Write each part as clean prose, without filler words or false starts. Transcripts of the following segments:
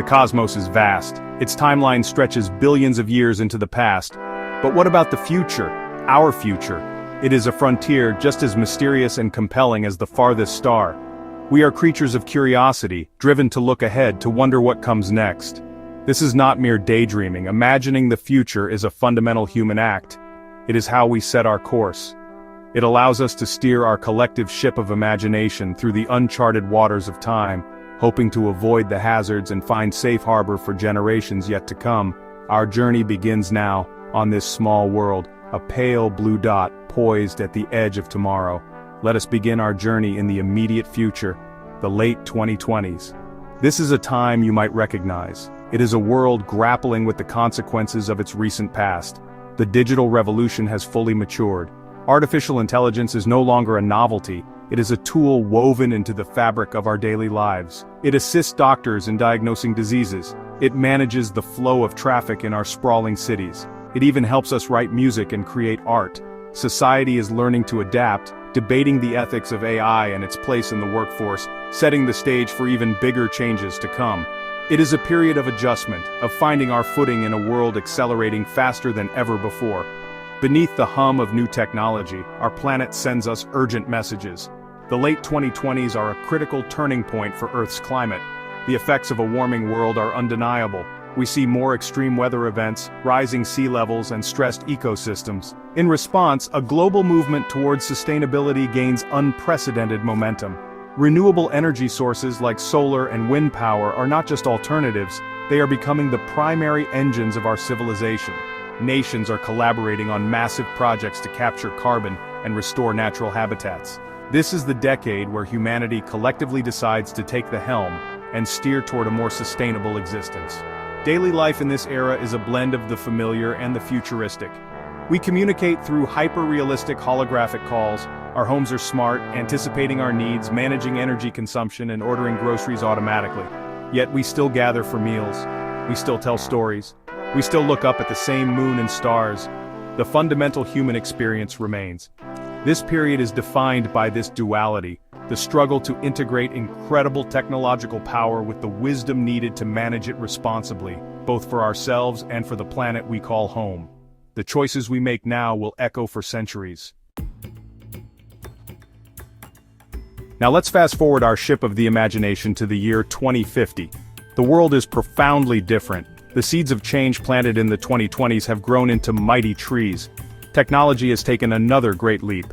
The cosmos is vast. Its timeline stretches billions of years into the past. But what about the future? Our future? It is a frontier just as mysterious and compelling as the farthest star. We are creatures of curiosity, driven to look ahead, to wonder what comes next. This is not mere daydreaming. Imagining the future is a fundamental human act. It is how we set our course. It allows us to steer our collective ship of imagination through the uncharted waters of time, hoping to avoid the hazards and find safe harbor for generations yet to come. Our journey begins now, on this small world, a pale blue dot poised at the edge of tomorrow. Let us begin our journey in the immediate future, the late 2020s. This is a time you might recognize. It is a world grappling with the consequences of its recent past. The digital revolution has fully matured. Artificial intelligence is no longer a novelty. It is a tool woven into the fabric of our daily lives. It assists doctors in diagnosing diseases. It manages the flow of traffic in our sprawling cities. It even helps us write music and create art. Society is learning to adapt, debating the ethics of AI and its place in the workforce, setting the stage for even bigger changes to come. It is a period of adjustment, of finding our footing in a world accelerating faster than ever before. Beneath the hum of new technology, our planet sends us urgent messages. The late 2020s are a critical turning point for Earth's climate. The effects of a warming world are undeniable. We see more extreme weather events, rising sea levels, and stressed ecosystems. In response, a global movement towards sustainability gains unprecedented momentum. Renewable energy sources like solar and wind power are not just alternatives, they are becoming the primary engines of our civilization. Nations are collaborating on massive projects to capture carbon and restore natural habitats. This is the decade where humanity collectively decides to take the helm and steer toward a more sustainable existence. Daily life in this era is a blend of the familiar and the futuristic. We communicate through hyper-realistic holographic calls. Our homes are smart, anticipating our needs, managing energy consumption, and ordering groceries automatically. Yet we still gather for meals. We still tell stories. We still look up at the same moon and stars. The fundamental human experience remains. This period is defined by this duality, the struggle to integrate incredible technological power with the wisdom needed to manage it responsibly, both for ourselves and for the planet we call home. The choices we make now will echo for centuries. Now let's fast forward our ship of the imagination to the year 2050. The world is profoundly different. The seeds of change planted in the 2020s have grown into mighty trees. Technology has taken another great leap.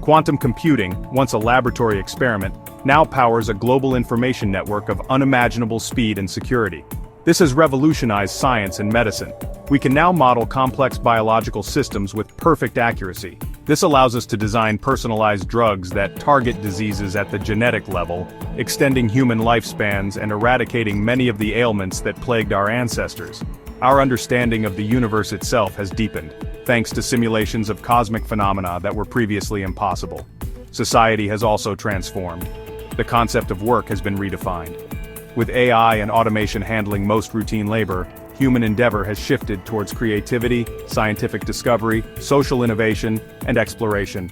Quantum computing, once a laboratory experiment, now powers a global information network of unimaginable speed and security. This has revolutionized science and medicine. We can now model complex biological systems with perfect accuracy. This allows us to design personalized drugs that target diseases at the genetic level, extending human lifespans and eradicating many of the ailments that plagued our ancestors. Our understanding of the universe itself has deepened, thanks to simulations of cosmic phenomena that were previously impossible. Society has also transformed. The concept of work has been redefined. With AI and automation handling most routine labor, human endeavor has shifted towards creativity, scientific discovery, social innovation, and exploration.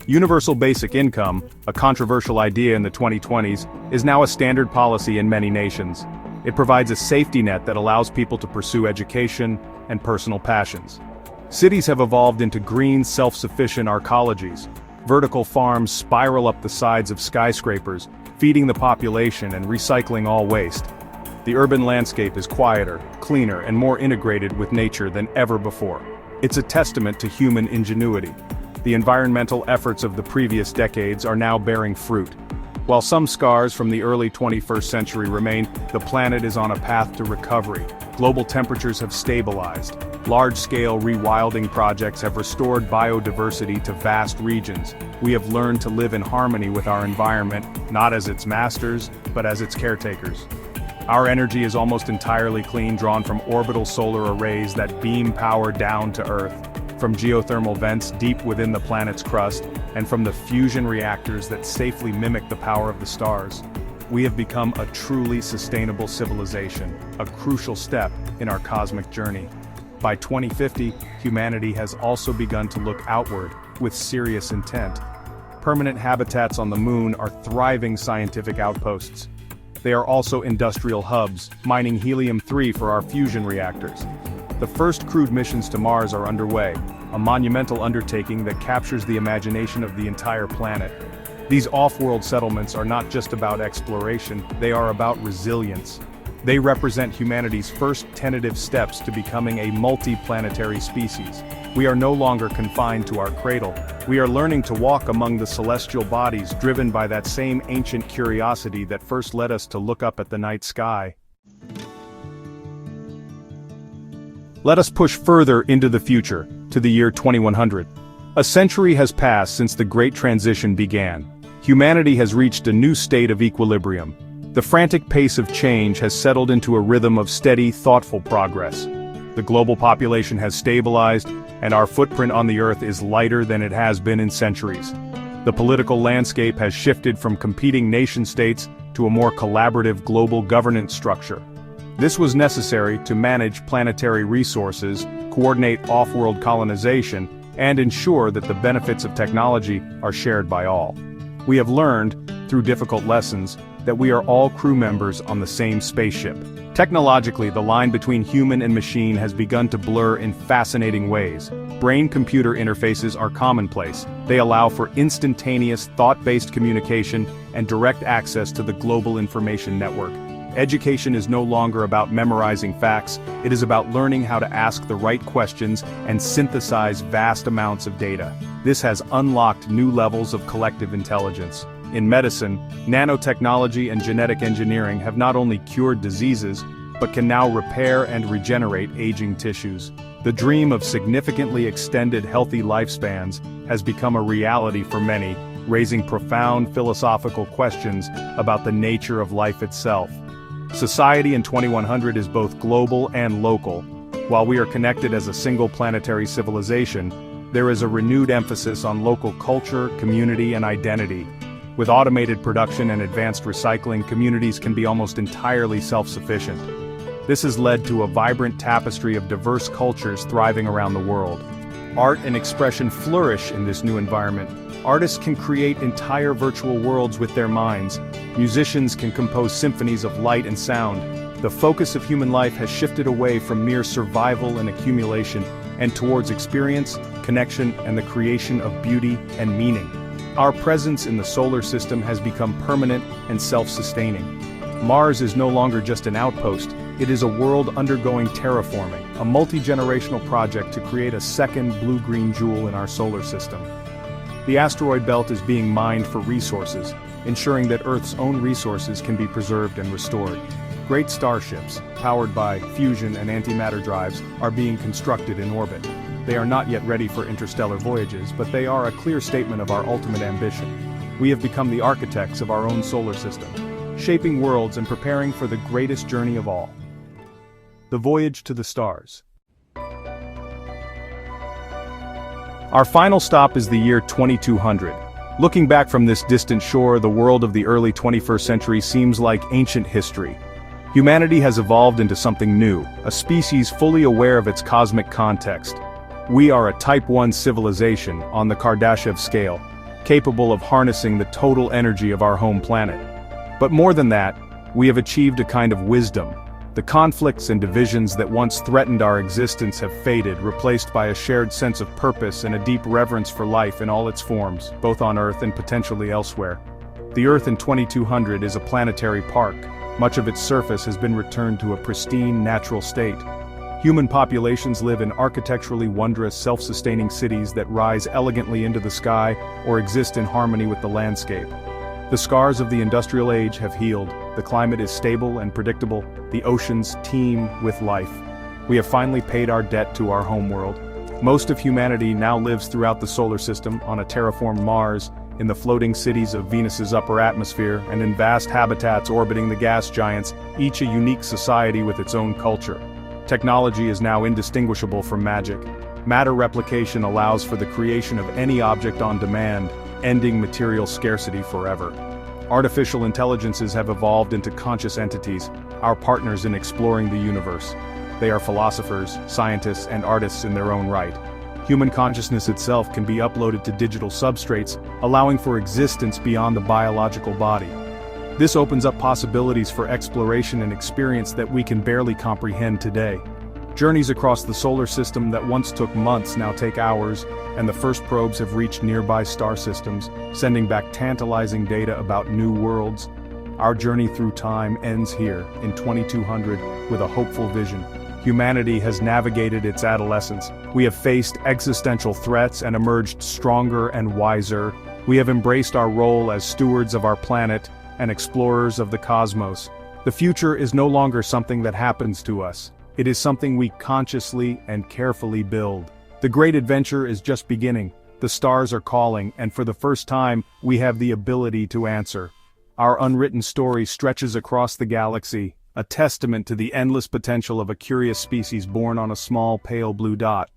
Universal basic income, a controversial idea in the 2020s, is now a standard policy in many nations. It provides a safety net that allows people to pursue education and personal passions. Cities have evolved into green, self-sufficient arcologies. Vertical farms spiral up the sides of skyscrapers, feeding the population and recycling all waste. The urban landscape is quieter, cleaner, and more integrated with nature than ever before. It's a testament to human ingenuity. The environmental efforts of the previous decades are now bearing fruit. While some scars from the early 21st century remain, the planet is on a path to recovery. Global temperatures have stabilized. Large-scale rewilding projects have restored biodiversity to vast regions. We have learned to live in harmony with our environment, not as its masters, but as its caretakers. Our energy is almost entirely clean, drawn from orbital solar arrays that beam power down to Earth, from geothermal vents deep within the planet's crust, and from the fusion reactors that safely mimic the power of the stars. We have become a truly sustainable civilization, a crucial step in our cosmic journey. By 2050, humanity has also begun to look outward with serious intent. Permanent habitats on the moon are thriving scientific outposts. they are also industrial hubs, mining helium-3 for our fusion reactors. The first crewed missions to Mars are underway, a monumental undertaking that captures the imagination of the entire planet. These off-world settlements are not just about exploration, they are about resilience. They represent humanity's first tentative steps to becoming a multi-planetary species. We are no longer confined to our cradle. We are learning to walk among the celestial bodies, driven by that same ancient curiosity that first led us to look up at the night sky. Let us push further into the future, to the year 2100. A century has passed since the Great Transition began. Humanity has reached a new state of equilibrium. The frantic pace of change has settled into a rhythm of steady, thoughtful progress. The global population has stabilized, and our footprint on the Earth is lighter than it has been in centuries. The political landscape has shifted from competing nation-states to a more collaborative global governance structure. This was necessary to manage planetary resources, coordinate off-world colonization, and ensure that the benefits of technology are shared by all. We have learned, through difficult lessons, that we are all crew members on the same spaceship. Technologically, the line between human and machine has begun to blur in fascinating ways. Brain-computer interfaces are commonplace. They allow for instantaneous, thought-based communication and direct access to the global information network. Education is no longer about memorizing facts, it is about learning how to ask the right questions and synthesize vast amounts of data. This has unlocked new levels of collective intelligence. In medicine, nanotechnology and genetic engineering have not only cured diseases, but can now repair and regenerate aging tissues. The dream of significantly extended healthy lifespans has become a reality for many, raising profound philosophical questions about the nature of life itself. Society in 2100 is both global and local. While we are connected as a single planetary civilization, there is a renewed emphasis on local culture, community, and identity. With automated production and advanced recycling, communities can be almost entirely self-sufficient. This has led to a vibrant tapestry of diverse cultures thriving around the world. Art and expression flourish in this new environment. Artists can create entire virtual worlds with their minds. Musicians can compose symphonies of light and sound. The focus of human life has shifted away from mere survival and accumulation, and towards experience, connection, and the creation of beauty and meaning. Our presence in the solar system has become permanent and self-sustaining. Mars is no longer just an outpost, it is a world undergoing terraforming, a multi-generational project to create a second blue-green jewel in our solar system. The asteroid belt is being mined for resources, ensuring that Earth's own resources can be preserved and restored. Great starships, powered by fusion and antimatter drives, are being constructed in orbit. They are not yet ready for interstellar voyages, but they are a clear statement of our ultimate ambition. We have become the architects of our own solar system, shaping worlds and preparing for the greatest journey of all. The voyage to the stars. Our final stop is the year 2200. Looking back from this distant shore, the world of the early 21st century seems like ancient history. Humanity has evolved into something new, a species fully aware of its cosmic context. We are a Type 1 civilization on the Kardashev scale, capable of harnessing the total energy of our home planet. But more than that, we have achieved a kind of wisdom. The conflicts and divisions that once threatened our existence have faded, replaced by a shared sense of purpose and a deep reverence for life in all its forms, both on Earth and potentially elsewhere. The Earth in 2200 is a planetary park. Much of its surface has been returned to a pristine, natural state. Human populations live in architecturally wondrous, self-sustaining cities that rise elegantly into the sky or exist in harmony with the landscape. The scars of the industrial age have healed, the climate is stable and predictable, the oceans teem with life. We have finally paid our debt to our homeworld. Most of humanity now lives throughout the solar system, on a terraformed Mars, in the floating cities of Venus's upper atmosphere, and in vast habitats orbiting the gas giants, each a unique society with its own culture. Technology is now indistinguishable from magic. Matter replication allows for the creation of any object on demand, ending material scarcity forever. Artificial intelligences have evolved into conscious entities, our partners in exploring the universe. They are philosophers, scientists, and artists in their own right. Human consciousness itself can be uploaded to digital substrates, allowing for existence beyond the biological body. This opens up possibilities for exploration and experience that we can barely comprehend today. Journeys across the solar system that once took months now take hours, and the first probes have reached nearby star systems, sending back tantalizing data about new worlds. Our journey through time ends here, in 2200, with a hopeful vision. Humanity has navigated its adolescence. We have faced existential threats and emerged stronger and wiser. We have embraced our role as stewards of our planet and explorers of the cosmos. The future is no longer something that happens to us. It is something we consciously and carefully build. The great adventure is just beginning. The stars are calling, and for the first time, we have the ability to answer. Our unwritten story stretches across the galaxy, a testament to the endless potential of a curious species born on a small pale blue dot.